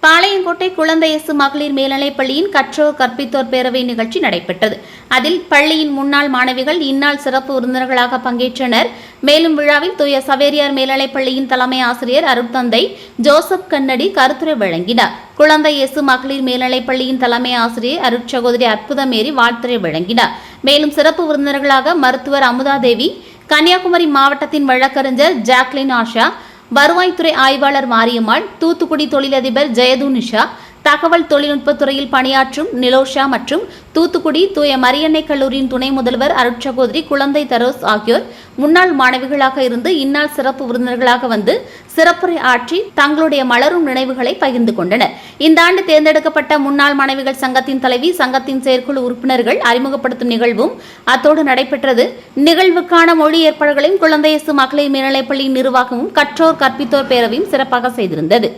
பாளையங்கோட்டை குழந்தை இயேசு மகளிர் மேல்நிலைப் பள்ளியின் கற்றோர் கற்பித்தோர் பேரவை நிகழ்ச்சி நடைபெற்றது. அதில் பள்ளியின் முன்னாள் மாணவிகள் இந்நாள் சிறப்பு விருந்தினர்களாக பங்கேற்றனர். மேலும் விழாவில் தூய சவேரியார் மேல்நிலைப் பள்ளியின் தலைமை ஆசிரியர் அருட்தந்தை ஜோசப் கண்ணடி கருத்துரை வழங்கினார். குழந்தை இயேசு மகளிர் மேல்நிலைப் பள்ளியின் தலைமை ஆசிரியர் அருட்சகோதரி அற்புதமேரி வாழ்த்துரை வழங்கினார். மேலும் சிறப்பு விருந்தினர்களாக மருத்துவர் அமுதாதேவி, கன்னியாகுமரி மாவட்டத்தின் வழக்கறிஞர் ஜாக்லின் ஆஷா, வருவாய்த்துறை ஆய்வாளர் மாரியம்மாள், தூத்துக்குடி தொழிலதிபர் ஜெயதுனிஷா, தகவல் தொழில்நுட்பத்துறையில் பணியாற்றும் நிலோஷா மற்றும் தூத்துக்குடி தூய மரியன்னை கல்லூரியின் துணை முதல்வர் அருட்சகோதரி குழந்தை தரோஸ் ஆகியோர் முன்னாள் மாணவிகளாக இருந்து இந்நாள் சிறப்பு விருந்தினர்களாக வந்து சிறப்புரை ஆற்றி தங்களுடைய மலரும் நினைவுகளை பகிர்ந்து கொண்டனர். இந்த ஆண்டு தேர்ந்தெடுக்கப்பட்ட முன்னாள் மாணவிகள் சங்கத்தின் தலைவி, சங்கத்தின் செயற்குழு உறுப்பினர்கள் அறிமுகப்படுத்தும் நிகழ்வும் அத்தோடு நடைபெற்றது. நிகழ்வுக்கான மொழி ஏற்பாடுகளையும் குழந்தை இயேசு மகளிர் மேல்நிலைப் பள்ளியின் நிர்வாகமும் கற்றோர் கற்பித்தோர் பேரவையும் சிறப்பாக செய்திருந்தது.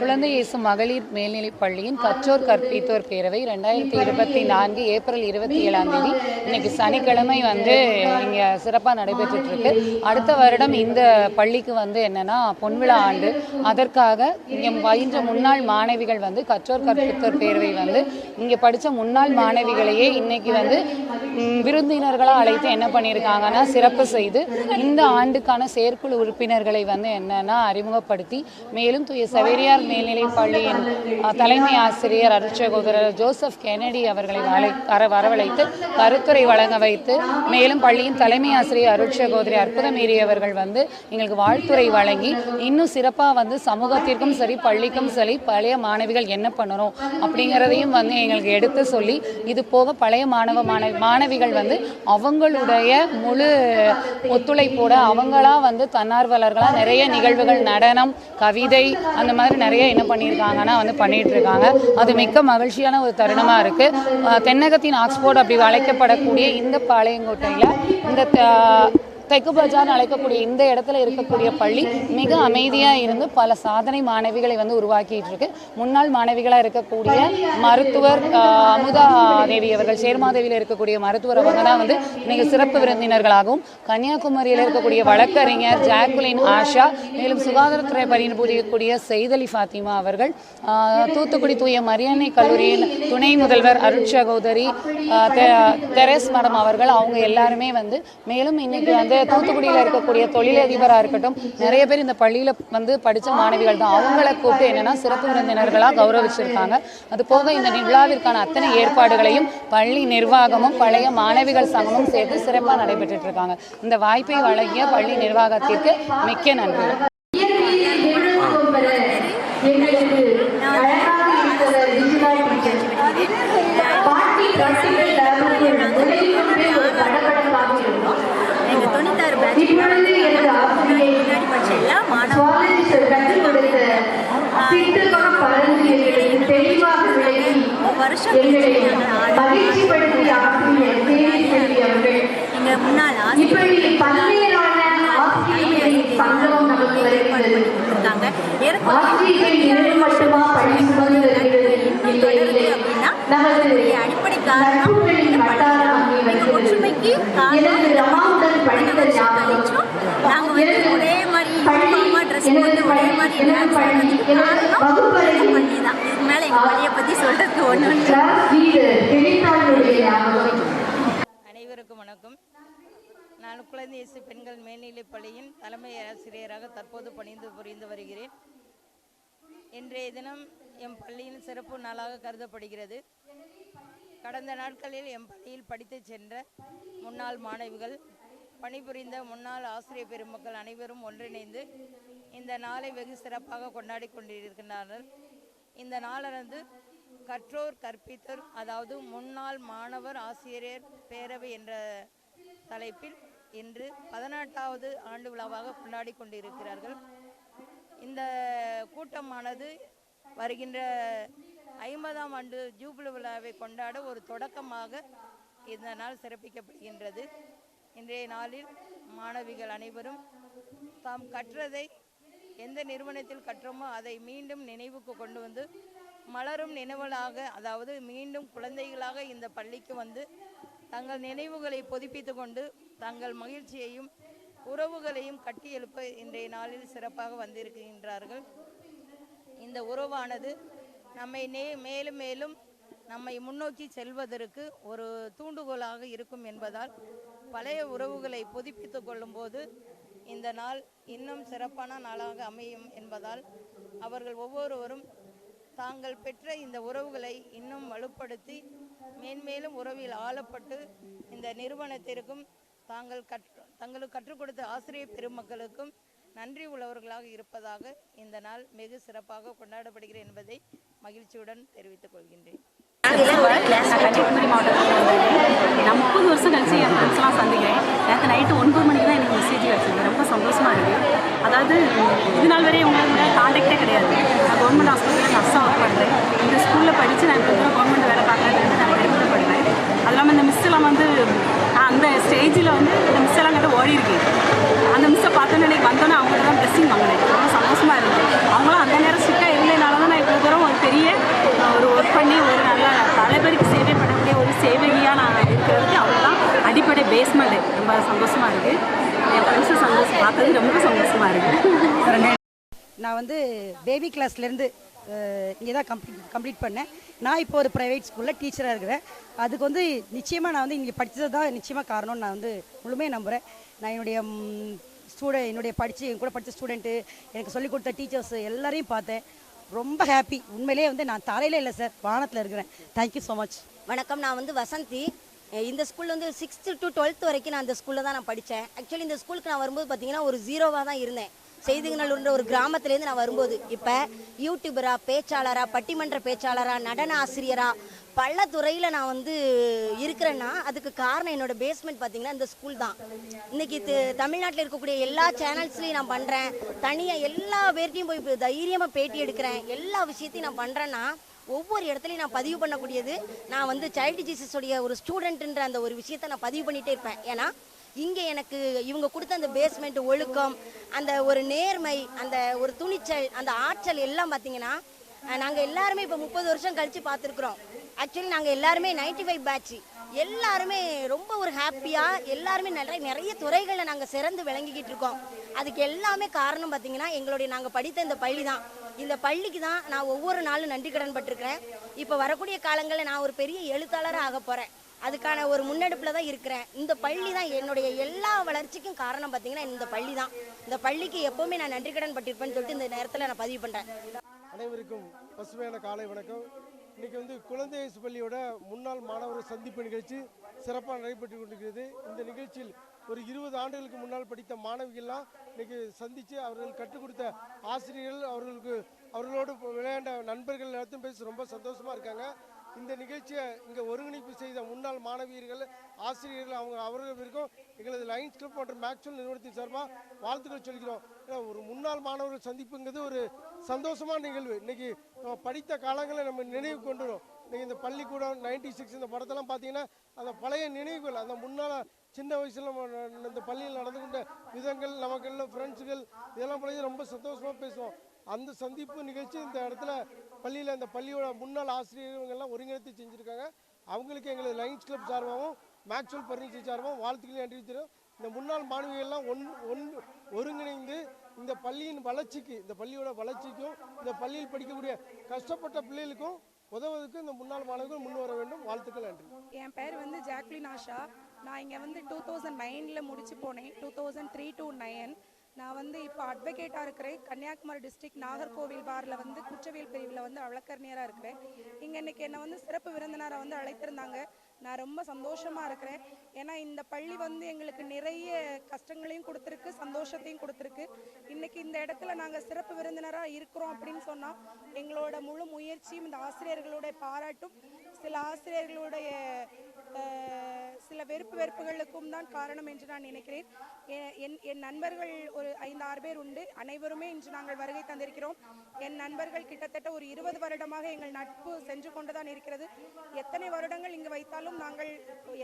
குழந்தை இயேசு மகளிர் மேல்நிலைப் பள்ளியின் கற்றோர் கற்பித்தோர் பேரவை 2024 ஏப்ரல் 27 இன்னைக்கு சனிக்கிழமை இங்கே சிறப்பாக நடைபெற்றுட்டு இருக்கு. அடுத்த வருடம் இந்த பள்ளிக்கு என்னன்னா பொன்விழா ஆண்டு. அதற்காக இங்கே பயின்ற முன்னாள் மாணவிகள் கற்றோர் கற்பித்தோர் பேரவை இங்கே படித்த முன்னாள் மாணவிகளையே இன்னைக்கு விருந்தினர்களாக அழைத்து என்ன பண்ணியிருக்காங்கன்னா சிறப்பு செய்து இந்த ஆண்டுக்கான செயற்குழு உறுப்பினர்களை என்னன்னா அறிமுகப்படுத்தி மேலும் தூய சவேரியார் மேல்நிலைப் பள்ளியின் தலைமை ஆசிரியர் அருட்சகோதரர் ஜோசப் கென்னடி அவர்களை வரவழைத்து கருத்துரை வழங்க வைத்து மேலும் பள்ளியின் தலைமை ஆசிரியர் அருட்சகோதரி அற்புதமேரி அவர்கள் எங்களுக்கு வாழ்த்துரை வழங்கி இன்னும் சிறப்பாக சமூகத்திற்கும் சரி பள்ளிக்கும் சரி பழைய மாணவிகள் என்ன பண்ணணும் அப்படிங்கிறதையும் எங்களுக்கு எடுத்து சொல்லி இது போக பழைய மாணவிகள் அவங்களுடைய முழு ஒத்துழைப்போட அவங்களா தன்னார்வலர்களாக நிறைய நிகழ்வுகள் நடனம் கவிதை அந்த மாதிரி நிறைய என்ன பண்ணியிருக்காங்கன்னா பண்ணிட்டு இருக்காங்க. அது மிக்க மகிழ்ச்சியான ஒரு தருணமாக இருக்குது. தென்னகத்தின் ஆக்ஸ்போர்ட் அப்படி அழைக்கப்படக்கூடிய இந்த பாளையங்கோட்டையில் இந்த தெற்கு பஜார்னு அழைக்கக்கூடிய இந்த இடத்துல இருக்கக்கூடிய பள்ளி மிக அமைதியாக இருந்து பல சாதனை மாணவிகளை உருவாக்கிட்டு இருக்கு. முன்னாள் மாணவிகளாக இருக்கக்கூடிய மருத்துவர் அமுதா தேவி அவர்கள், சேர்மாதேவியில் இருக்கக்கூடிய மருத்துவர் அவங்க தான் இன்னைக்கு சிறப்பு விருந்தினர்களாகவும், கன்னியாகுமரியில் இருக்கக்கூடிய வழக்கறிஞர் ஜாக்குலின் ஆஷா, மேலும் சுகாதாரத்துறை பணிபுரியக்கூடிய செய்தலி ஃபாத்திமா அவர்கள், தூத்துக்குடி தூய மரியன்னை கல்லூரியின் துணை முதல்வர் அருட்சகோதரி தெரேஸ் மேடம் அவர்கள், அவங்க எல்லாருமே மேலும் இன்னைக்கு தூத்துக்குடியில் இருக்கக்கூடிய தொழிலதிபராக இருக்கட்டும் நிறைய பேர் இந்த பள்ளியில் படித்த மாணவிகள் தான். அவங்கள கூப்பிட்டு என்னன்னா சிறப்பு விருந்தினர்களாக கௌரவிச்சிருக்காங்க. அது போக இந்த விழாவிற்கான அத்தனை ஏற்பாடுகளையும் பள்ளி நிர்வாகமும் பழைய மாணவிகள் சங்கமும் சேர்த்து சிறப்பாக நடைபெற்று இருக்காங்க. இந்த வாய்ப்பை வழங்கிய பள்ளி நிர்வாகத்திற்கு மிக்க நன்றி. வருஷம் கழிச்சு நாங்கள் எங்கள் முன்னாள் ஆசிரியர் கொடுத்தாங்க. அதனுடைய அடிப்படை காரணம் எங்கள் ஒற்றுமைக்கு கழிச்சும் நாங்கள் வந்து ஒரே மாதிரி யூனிஃபார்மாக ட்ரெஸ் போட்டு ஒரே மாதிரி டான்ஸ் ஆடுறதுக்கு காரணம் பள்ளி தான். இதுக்கு மேலே எங்கள் பள்ளியை பற்றி சொல்கிறதுக்கு ஒன்றும் அனைவருக்கும் வணக்கம். நான் குழந்தை இயேசு பெண்கள் மேல்நிலைப் பள்ளியின் தலைமை ஆசிரியராக தற்போது பணிந்து புரிந்து வருகிறேன். இன்றைய தினம் எம் பள்ளியின் சிறப்பு நாளாக கருதப்படுகிறது. கடந்த நாட்களில் எம் பள்ளியில் படித்து சென்ற முன்னாள் மாணவிகள், பணிபுரிந்த முன்னாள் ஆசிரியர் பெருமக்கள் அனைவரும் ஒன்றிணைந்து இந்த நாளை வெகு சிறப்பாக கொண்டாடி கொண்டிருக்கிறார்கள். இந்த நாளானது கற்றோர் கற்பித்தோர், அதாவது முன்னாள் மாணவர் ஆசிரியர் பேரவை என்ற தலைப்பில் இன்று 18வது ஆண்டு விழாவாக கொண்டாடி கொண்டிருக்கிறார்கள். இந்த கூட்டமானது வருகின்ற 50ஆம் ஆண்டு ஜூபிலி விழாவை கொண்டாட ஒரு தொடக்கமாக இந்த நாள் சிறப்பிக்கப்படுகின்றது. இன்றைய நாளில் மாணவிகள் அனைவரும் தாம் கற்றதை எந்த நிறுவனத்தில் கற்றோமோ அதை மீண்டும் நினைவுக்கு கொண்டு வந்து மலரும் நினைவுகளாக, அதாவது மீண்டும் குழந்தைகளாக இந்த பள்ளிக்கு வந்து தங்கள் நினைவுகளை புதுப்பித்து கொண்டு தங்கள் மகிழ்ச்சியையும் உறவுகளையும் கட்டி எழுப்ப இன்றைய நாளில் சிறப்பாக வந்திருக்கின்றார்கள். இந்த உறவானது நம்மை மேலும் மேலும் நம்மை முன்னோக்கி செல்வதற்கு ஒரு தூண்டுகோலாக இருக்கும் என்பதால் பழைய உறவுகளை புதுப்பித்து கொள்ளும்போது இந்த நாள் இன்னும் சிறப்பான நாளாக அமையும் என்பதால் அவர்கள் ஒவ்வொருவரும் தாங்கள் பெற்ற இந்த உறவுகளை இன்னும் வலுப்படுத்தி மேன்மேலும் உறவில் ஆளப்பட்டு இந்த நிறுவனத்திற்கும் தங்களுக்கு கற்றுக் கொடுத்த ஆசிரியர் பெருமக்களுக்கும் நன்றி உள்ளவர்களாக இருப்பதாக இந்த நாள் மிக சிறப்பாக கொண்டாடப்படுகிறது என்பதை மகிழ்ச்சியுடன் தெரிவித்துக் கொள்கின்றேன். கன்னியாகுமரி மாவட்டத்தில் நான் 30 வருஷம் கழிச்சு என் ஃப்ரெண்ட்ஸ்லாம் சந்திக்கிறேன். நேற்று நைட்டு 9 மணிக்கு தான் எனக்கு மெசேஜ் கிடச்சிது. ரொம்ப சந்தோஷமாக இருக்குது. அதாவது இது நாள் வரையும் உங்களை காண்டாக்டே கிடையாது. நான் கவர்மெண்ட் ஹாஸ்பிட்டலில் நர்ஸாக ஒர்க் பண்ணுறேன். இந்த ஸ்கூலில் படித்து நான் இப்போ கவர்மெண்ட் வேலை பார்க்குறதுக்கு நான் பெருமைப்படுறேன். அது இல்லாமல் இந்த மிஸ்ஸெல்லாம் வந்து அந்த ஸ்டேஜில் வந்து இந்த மிஸ்ஸெல்லாம் கிட்ட ஓடி இருக்கேன். அந்த மிஸ்ஸை பார்த்தோன்னே எனக்கு வந்தோன்னே அவங்கள்ட்ட தான் ப்ளெஸ்ஸிங் வாங்கினேன். ரொம்ப சந்தோஷமாக இருந்தது. அவங்களாம் அந்த நேரம் ஸ்ட்ரிக்டாக இருந்ததுனால தான் நான் இவ்வளோ தூரம் ஒரு பெரிய ஒரு ஒர்க் பண்ணி ஒரு நல்ல தலைவருக்கு சேவை பண்ணக்கூடிய ஒரு சேவகியாக நான் இருக்கிறதுக்கு அவங்க தான் அடிப்படை பேஸ்மெண்ட்டு. ரொம்ப சந்தோஷமாக இருக்குது. என் ஃப்ரெண்ட்ஸை பார்த்தது ரொம்ப சந்தோஷமாக இருக்குது. நான் வந்து பேபி கிளாஸ்லேருந்து இங்கே தான் கம்ப்ளீட் பண்ணேன். நான் இப்போ ஒரு ப்ரைவேட் ஸ்கூலில் டீச்சராக இருக்கிறேன். அதுக்கு வந்து நிச்சயமாக நான் வந்து இங்கே படித்தது தான் நிச்சயமாக காரணம்னு நான் வந்து முழுமையாக நம்புகிறேன். நான் என்னுடைய என் கூட படித்த ஸ்டூடெண்ட்டு, எனக்கு சொல்லிக் கொடுத்த டீச்சர்ஸ் எல்லாரையும் பார்த்தேன். ரொம்ப ஹாப்பி. உண்மையிலேயே வந்து நான் தரையில் இல்லை சார், வானத்தில் இருக்கிறேன். Thank you so much. வணக்கம். நான் வந்து வசந்தி. இந்த ஸ்கூலில் வந்து 6th to 12th வரைக்கும் நான் இந்த ஸ்கூலில் தான் நான் படித்தேன். ஆக்சுவலி இந்த ஸ்கூலுக்கு நான் வரும்போது பார்த்தீங்கன்னா ஒரு 0வாக தான் இருந்தேன். செய்திகளூர்ன்ற ஒரு கிராமத்துலேருந்து நான் வரும்போது இப்போ யூடியூபராக, பேச்சாளராக, பட்டிமன்ற பேச்சாளராக, நடன ஆசிரியராக பல துறையில் நான் வந்து இருக்கிறேன்னா அதுக்கு காரணம் என்னோடய பேஸ்மெண்ட் பார்த்திங்கன்னா இந்த ஸ்கூல் தான். இன்றைக்கி தமிழ்நாட்டில் இருக்கக்கூடிய எல்லா சேனல்ஸ்லையும் நான் பண்ணுறேன். தனியாக எல்லா பேர்ட்டையும் போய் தைரியமாக பேட்டி எடுக்கிறேன். எல்லா விஷயத்தையும் நான் பண்ணுறேன்னா ஒவ்வொரு இடத்துலையும் நான் பதிவு பண்ணக்கூடியது நான் வந்து சைல்டு ஜீசஸோடைய ஒரு ஸ்டூடெண்ட்டுன்ற அந்த ஒரு விஷயத்தை நான் பதிவு பண்ணிகிட்டே இருப்பேன். ஏன்னா இங்கே எனக்கு இவங்க கொடுத்த அந்த பேஸ்மெண்ட், ஒழுக்கம், அந்த ஒரு நேர்மை, அந்த ஒரு துணிச்சல், அந்த ஆற்றல் எல்லாம் பார்த்தீங்கன்னா நாங்கள் எல்லாருமே இப்போ 30 வருஷம் கழித்து பார்த்துருக்குறோம். ஆக்சுவலி நாங்கள் எல்லாருமே 95 பேட்ச், எல்லாருமே ரொம்ப ஒரு ஹாப்பியாக எல்லாருமே நிறைய துறைகளில் நாங்கள் சிறந்து விளங்கிக்கிட்டு இருக்கோம். அதுக்கு எல்லாமே காரணம் பார்த்தீங்கன்னா நாங்கள் படித்த இந்த பள்ளி தான். இந்த பள்ளிக்கு தான் நான் ஒவ்வொரு நாளும் நன்றி கடன் பட்டிருக்கிறேன். இப்போ வரக்கூடிய காலங்களில் நான் ஒரு பெரிய எழுத்தாளராக ஆக போகிறேன். அதுக்கான ஒரு முன்னெடுப்பில் தான் இருக்கிறேன். இந்த பள்ளி தான் என்னுடைய எல்லா வளர்ச்சிக்கும் காரணம் பார்த்தீங்கன்னா இந்த பள்ளி தான். இந்த பள்ளிக்கு எப்போவுமே நான் நன்றி கடன் பட்டிருப்பேன்னு சொல்லிட்டு இந்த நேரத்தில் நான் பதிவு பண்ணுறேன். அனைவருக்கும் பசுமையான காலை வணக்கம். இன்றைக்கி வந்து குழந்தை இயேசு பள்ளியோட முன்னாள் மாணவர் சந்திப்பு நிகழ்ச்சி சிறப்பாக நடைபெற்று கொண்டிருக்கிறது. இந்த நிகழ்ச்சியில் ஒரு 20 ஆண்டுகளுக்கு முன்னால் படித்த மாணவிகள்லாம் இன்றைக்கி சந்தித்து அவர்கள் கற்றுக் கொடுத்த ஆசிரியர்கள், அவர்களோடு விளையாண்ட நண்பர்கள் எல்லாத்தையும் பேசி ரொம்ப சந்தோஷமாக இருக்காங்க. இந்த நிகழ்ச்சியை இங்கே ஒருங்கிணைப்பு செய்த முன்னாள் மாணவியர்கள், ஆசிரியர்கள் அவர்களுக்கும் எங்களது லைன்ஸ் கிளப் மற்றும் மேக்ஸ்வெல் நிறுவனத்தின் சார்பாக வாழ்த்துக்கள் சொல்கிறோம். ஒரு முன்னாள் மாணவர்கள் சந்திப்புங்கிறது ஒரு சந்தோஷமான நிகழ்வு. இன்றைக்கி நம்ம படித்த காலங்களை நம்ம நினைவு கொண்டு வரும். நீங்கள் இந்த பள்ளிக்கூடம் 96 இந்த படத்தெல்லாம் பார்த்தீங்கன்னா அந்த பழைய நினைவுகள், அந்த முன்னால் சின்ன வயசில் நம்ம இந்த பள்ளியில் நடந்து கொண்ட விதங்கள், நமக்கெல்லாம் ஃப்ரெண்ட்ஸுகள் இதெல்லாம் பழகி ரொம்ப சந்தோஷமாக பேசுவோம். அந்த சந்திப்பு நிகழ்ச்சி இந்த இடத்துல பள்ளியில் இந்த பள்ளியோட முன்னாள் ஆசிரியர்கள்லாம் ஒருங்கிணைத்து செஞ்சுருக்காங்க. அவங்களுக்கு எங்களது லைன்ஸ் கிளப் சார்பாகவும் மேக்ஸ்வெல் பர்னிச்சர் சார்பாகவும் வாழ்த்துக்களை அறிவிக்கிறோம். இந்த முன்னாள் மாணவிகள்லாம் ஒருங்கிணைந்து இந்த பள்ளியின் வளர்ச்சிக்கு, இந்த பள்ளியோட வளர்ச்சிக்கும், இந்த பள்ளியில் படிக்கக்கூடிய கஷ்டப்பட்ட பிள்ளைகளுக்கும் உதவுவதற்கு இந்த முன்னாள் மாணவர்கள் முன் வர வேண்டும். வாழ்த்துக்கள், நன்றி. என் பேர் வந்து ஜாக்லின் ஆஷா. நான் இங்கே வந்து 2009 முடிச்சு போனேன். 2003 to 2009 நான் வந்து இப்போ அட்வொகேட்டாக இருக்கிறேன். கன்னியாகுமரி டிஸ்ட்ரிக்ட் நாகர்கோவில் பாரில் வந்து குற்றவியல் பிரிவில் வந்து வழக்கறிஞராக இருக்கிறேன். இங்கே இன்றைக்கி என்னை வந்து சிறப்பு விருந்தினரை வந்து அழைத்திருந்தாங்க. நான் ரொம்ப சந்தோஷமாக இருக்கிறேன். ஏன்னா இந்த பள்ளி வந்து எங்களுக்கு நிறைய கஷ்டங்களையும் கொடுத்துருக்கு, சந்தோஷத்தையும் கொடுத்துருக்கு. இன்றைக்கி இந்த இடத்துல நாங்கள் சிறப்பு விருந்தினராக இருக்கிறோம் அப்படின்னு சொன்னால் எங்களோட முழு முயற்சியும், இந்த ஆசிரியர்களுடைய பாராட்டும், சில ஆசிரியர்களுடைய சில வெறுப்புகளுக்கும் தான் காரணம் என்று நான் நினைக்கிறேன். என் நண்பர்கள் ஒரு 5-6 பேர் உண்டு. அனைவருமே இன்று நாங்கள் வருகை தந்திருக்கிறோம். என் நண்பர்கள் கிட்டத்தட்ட ஒரு 20 வருடமாக எங்கள் நட்பு சென்று கொண்டுதான் இருக்கிறது. எத்தனை வருடங்கள் இங்கு வைத்தாலும் நாங்கள்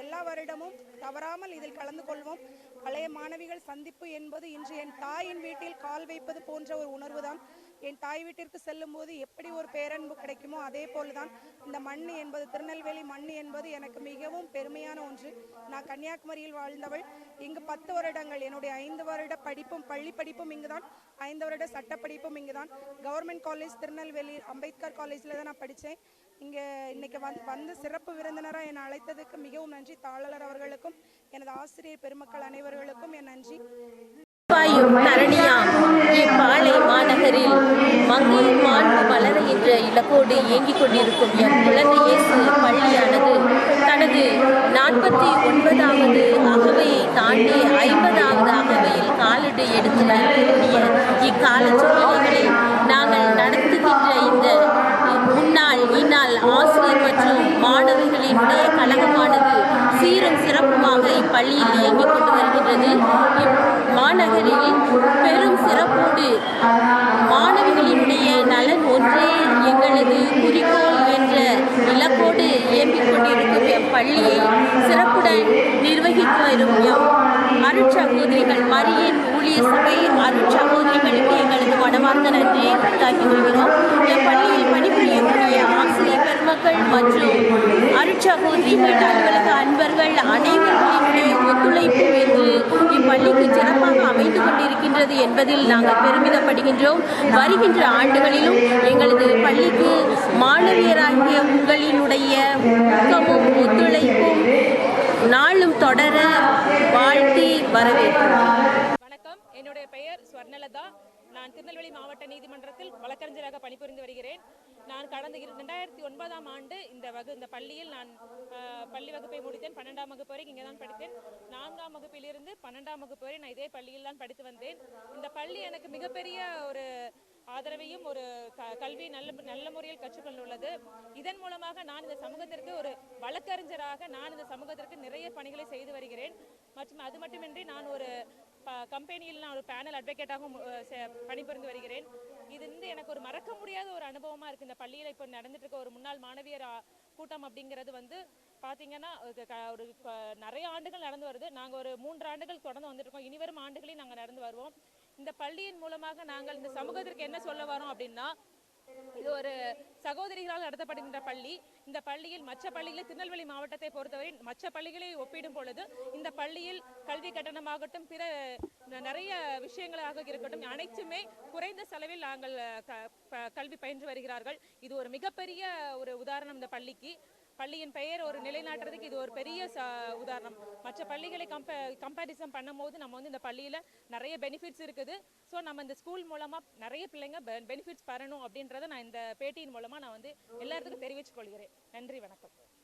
எல்லா வருடமும் தவறாமல் இதில் கலந்து கொள்வோம். பழைய மாணவிகள் சந்திப்பு என்பது இன்று என் தாயின் வீட்டில் கால் வைப்பது போன்ற ஒரு உணர்வு தான். என் தாய் வீட்டிற்கு செல்லும் போது எப்படி ஒரு பேரன்பு கிடைக்குமோ அதே போல்தான் இந்த மண் என்பது, திருநெல்வேலி மண் என்பது எனக்கு மிகவும் பெருமையான ஒன்று. நான் கன்னியாகுமரியில் வாழ்ந்தவள். இங்கு 10 வருடங்கள் என்னுடைய 5 வருட படிப்பும், பள்ளி படிப்பும் இங்குதான், 5 வருட சட்டப்படிப்பும் இங்குதான். கவர்மெண்ட் காலேஜ் திருநெல்வேலி அம்பேத்கர் காலேஜில் தான் நான் படித்தேன். இங்கே இன்னைக்கு வந்து சிறப்பு விருந்தினராக என்னை அழைத்ததுக்கு மிகவும் நன்றி. தாளர் அவர்களுக்கும் எனது ஆசிரியர் பெருமக்கள் அனைவர்களுக்கும் என் நன்றி. தரணியாம் இப்பாலை மாநகரில் மங்கையின் மாண்பு மலர என்ற இலக்கோடு இயங்கிக் கொண்டிருக்கும் என் குழந்தை இயேசு பள்ளியானது தனது 49வது அகவையை தாண்டி 50வது அகவையில் காலடி எடுத்து வைக்கக்கூடிய இக்கால சூழ்நிலைகளை நாங்கள் நடத்துகின்ற இந்த முன்னாள் இந்நாள் ஆசிரியர் மற்றும் மாணவர்களினுடைய கழகமானது சீரும் சிறப்புமாக இப்பள்ளியில் இயங்கிக் கொண்டு வருகின்றது. மாநகரில் பெரும் சிறப்போடு மாணவிகளினுடைய நலன் ஒன்றே எங்களது குறிக்கோள் என்ற இலக்கோடு இயங்கிக் கொண்டிருக்கும் பள்ளியை சிறப்புடன் நிர்வகித்து வரும் அருட்சகோதரிகள், மரியன் ஊழியர் சபை அருட்சகோதரிகளுக்கு எங்களது மனமார்ந்த நன்றியை உண்டாக்கி கொள்கிறோம். இப்பள்ளியில் பணிபுரியக்கூடிய ஆசிரியர் பெருமக்கள் மற்றும் அருட்சகோதரிகள், அலுவலக அன்பர்கள் அனைவர்களினுடைய ஒத்துழைப்பு என்று இப்பள்ளிக்கு சிறப்பாக அமைந்து கொண்டிருக்கின்றது என்பதில் நாங்கள் பெருமிதப்படுகின்றோம். வருகின்ற ஆண்டுகளிலும் எங்களது பள்ளிக்கு மாணவியராகிய உங்களினுடைய ஊக்கமும் ஒத்துழைப்பும் நாளும் தொடர வாழ்த்தி வரவேற்கிறோம். வணக்கம், என்னுடைய பெயர் ஸ்வர்ணலதா. நான் திருநெல்வேலி மாவட்ட நீதிமன்றத்தில் வழக்கறிஞராக பணிபுரிந்து வருகிறேன். நான் கடந்த 2009ஆம் ஆண்டு இந்த பள்ளியில் நான் பள்ளி வகுப்பை முடித்தேன். 12ஆம் வகுப்பு வரை இங்கே தான் படித்தேன். 4ஆம் வகுப்பிலிருந்து 12ஆம் வகுப்பு வரை நான் இதே பள்ளியில் தான் படித்து வந்தேன். இந்த பள்ளி எனக்கு மிகப்பெரிய ஒரு ஆதரவையும் ஒரு கல்வி நல்ல முறையில் கற்றுக்கொண்டுள்ளது. இதன் மூலமாக நான் இந்த சமூகத்திற்கு ஒரு வழக்கறிஞராக நான் இந்த சமூகத்திற்கு நிறைய பணிகளை செய்து வருகிறேன். மற்றும் அது மட்டுமின்றி நான் ஒரு கம்பெனியில் நான் ஒரு பேனல் அட்வொகேட்டாகவும் பணிபுரிந்து வருகிறேன். இது எனக்கு ஒரு மறக்க முடியாத ஒரு அனுபவமாக இருக்குது. இந்த பள்ளியில் இப்போ நடந்துட்டு இருக்க ஒரு முன்னாள் மாணவியர் கூட்டம் அப்படிங்கிறது பார்த்தீங்கன்னா ஒரு நிறைய ஆண்டுகள் நடந்து வருது. நாங்கள் ஒரு 3 ஆண்டுகள் தொடர்ந்து வந்துட்டுருக்கோம். இனிவரும் ஆண்டுகளையும் நாங்கள் நடந்து வருவோம். இந்த பள்ளியின் மூலமாக நாங்கள் இந்த சமூகத்திற்கு என்ன சொல்ல வரோம் அப்படின்னா, இது ஒரு சகோதரிகளால் நடத்தப்படுகின்ற பள்ளி. இந்த பள்ளியில் மற்ற பள்ளிகளில் திருநெல்வேலி மாவட்டத்தை பொறுத்தவரை மற்ற பள்ளிகளை ஒப்பிடும் பொழுது இந்த பள்ளியில் கல்வி கட்டணமாகட்டும், பிற நிறைய விஷயங்களாக இருக்கட்டும், அனைத்துமே குறைந்த செலவில் நாங்கள் கல்வி பயின்று வருகிறார்கள். இது ஒரு மிகப்பெரிய ஒரு உதாரணம். இந்த பள்ளியின் பெயர் ஒரு நிலைநாட்டுறதுக்கு இது ஒரு பெரிய உதாரணம். மற்ற பள்ளிகளை கம்பேரிசன் பண்ணும் போது நம்ம இந்த பள்ளியில் நிறைய பெனிஃபிட்ஸ் இருக்குது. ஸோ நம்ம இந்த ஸ்கூல் மூலமாக நிறைய பிள்ளைங்க பெனிஃபிட்ஸ் பெறணும் அப்படின்றத நான் இந்த பேட்டியின் மூலமாக நான் எல்லாத்துக்கும் தெரிவித்துக் கொள்கிறேன். நன்றி, வணக்கம்.